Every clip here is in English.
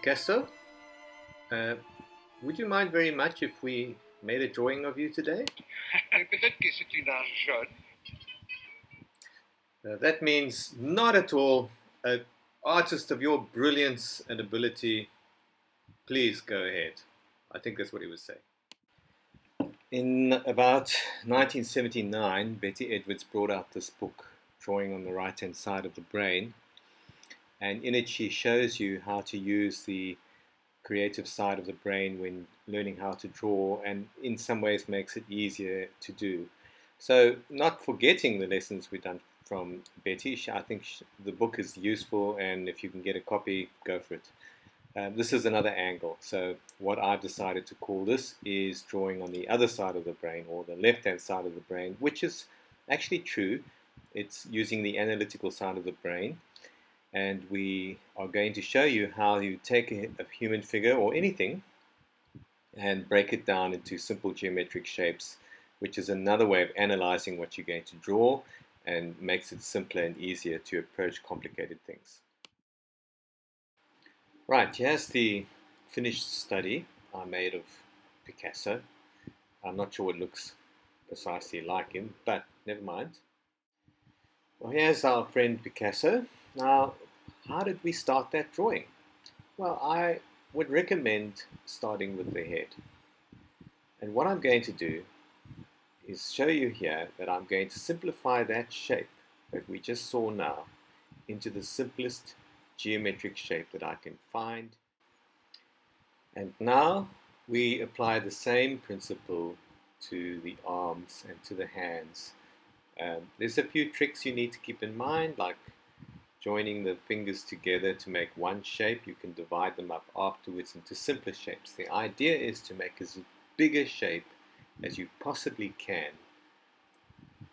Picasso, uh, would you mind very much if we made a drawing of you today? Peut-être que c'est une âge jeune. That means not at all. An artist of your brilliance and ability, please go ahead. I think that's what he was saying. In about 1979, Betty Edwards brought out this book, Drawing on the Right-Hand Side of the Brain, and in it she shows you how to use the creative side of the brain when learning how to draw, and in some ways makes it easier to do. So, not forgetting the lessons we've done from Betty, I think the book is useful, and if you can get a copy, go for it. This is another angle. So, what I've decided to call this is drawing on the other side of the brain, or the left hand side of the brain, which is actually true. It's using the analytical side of the brain. And we are going to show you how you take a human figure or anything and break it down into simple geometric shapes, which is another way of analyzing what you're going to draw and makes it simpler and easier to approach complicated things. Right, here's the finished study I made of Picasso. I'm not sure it looks precisely like him, but never mind. Well, here's our friend Picasso. Now, how did we start that drawing? Well, I would recommend starting with the head. And what I'm going to do is show you here that I'm going to simplify that shape that we just saw now into the simplest geometric shape that I can find. And now we apply the same principle to the arms and to the hands. There's a few tricks you need to keep in mind, like joining the fingers together to make one shape. You can divide them up afterwards into simpler shapes. The idea is to make as big a shape as you possibly can,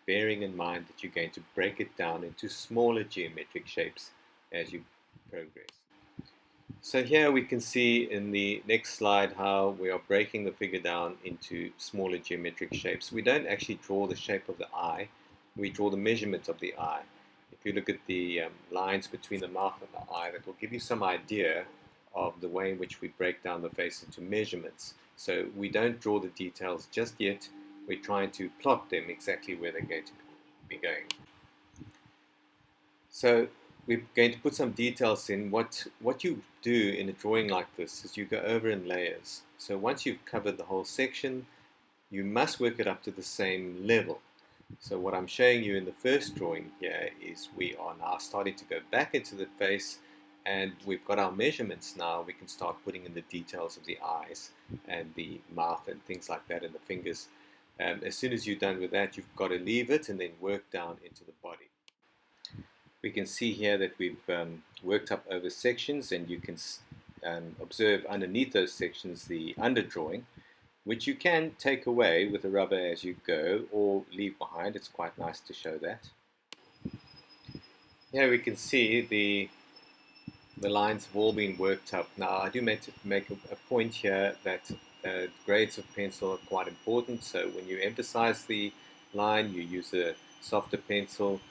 bearing in mind that you're going to break it down into smaller geometric shapes as you progress. So here we can see in the next slide how we are breaking the figure down into smaller geometric shapes. We don't actually draw the shape of the eye, we draw the measurement of the eye. If you look at the lines between the mouth and the eye, that will give you some idea of the way in which we break down the face into measurements. So we don't draw the details just yet, we're trying to plot them exactly where they're going to be going. So we're going to put some details in. What you do in a drawing like this is you go over in layers. So once you've covered the whole section, you must work it up to the same level. So what I'm showing you in the first drawing here is we are now starting to go back into the face, and we've got our measurements now. We can start putting in the details of the eyes and the mouth and things like that, and the fingers. As soon as you're done with that, you've got to leave it and then work down into the body. We can see here that we've worked up over sections, and you can observe underneath those sections the underdrawing, which you can take away with a rubber as you go or leave behind. It's quite nice to show that. Here we can see the lines have all been worked up. Now I do make a point here that grades of pencil are quite important, so when you emphasize the line you use a softer pencil,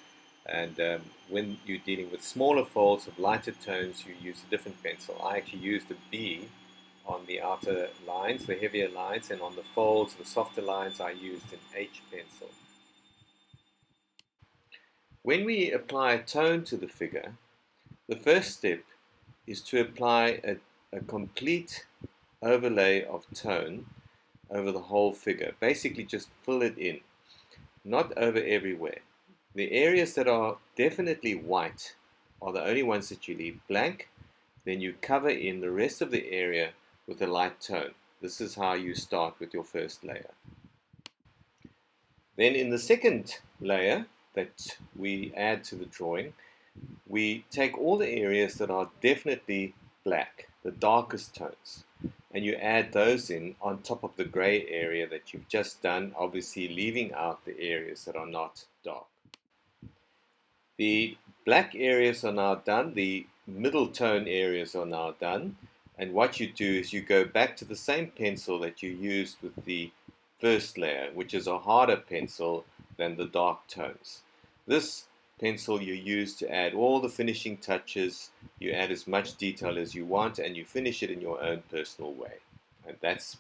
and when you're dealing with smaller folds of lighter tones you use a different pencil. I actually used a B on the outer lines, the heavier lines, and on the folds, the softer lines, I used an H pencil. When we apply a tone to the figure, the first step is to apply a complete overlay of tone over the whole figure. Basically just fill it in, not over everywhere. The areas that are definitely white are the only ones that you leave blank. Then you cover in the rest of the area with a light tone. This is how you start with your first layer. Then in the second layer that we add to the drawing, we take all the areas that are definitely black, the darkest tones, and you add those in on top of the gray area that you've just done, obviously leaving out the areas that are not dark. The black areas are now done, the middle tone areas are now done, and what you do is you go back to the same pencil that you used with the first layer, which is a harder pencil than the dark tones. This pencil you use to add all the finishing touches. You add as much detail as you want, and you finish it in your own personal way. And that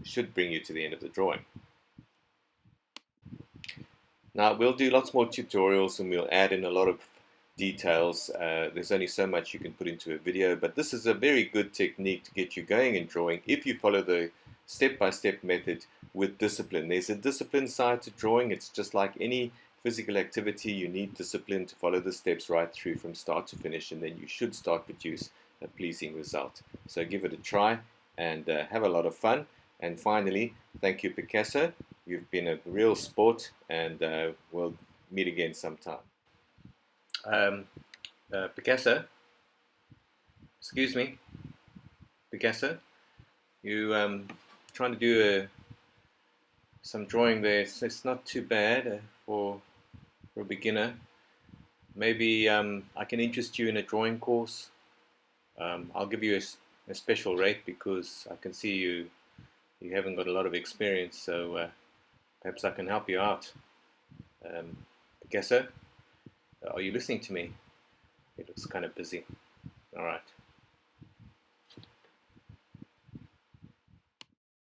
should bring you to the end of the drawing. Now we'll do lots more tutorials and we'll add in a lot of details. There's only so much you can put into a video, but this is a very good technique to get you going in drawing if you follow the step-by-step method with discipline. There's a discipline side to drawing. It's just like any physical activity. You need discipline to follow the steps right through from start to finish, and then you should start to produce a pleasing result. So give it a try and have a lot of fun. And finally, thank you, Picasso. You've been a real sport, and we'll meet again sometime. Picasso, excuse me, Picasso, you trying to do some drawing there. It's not too bad for a beginner. Maybe I can interest you in a drawing course. I'll give you a special rate because I can see you haven't got a lot of experience, so perhaps I can help you out. Picasso, are you listening to me? It looks kind of busy. All right.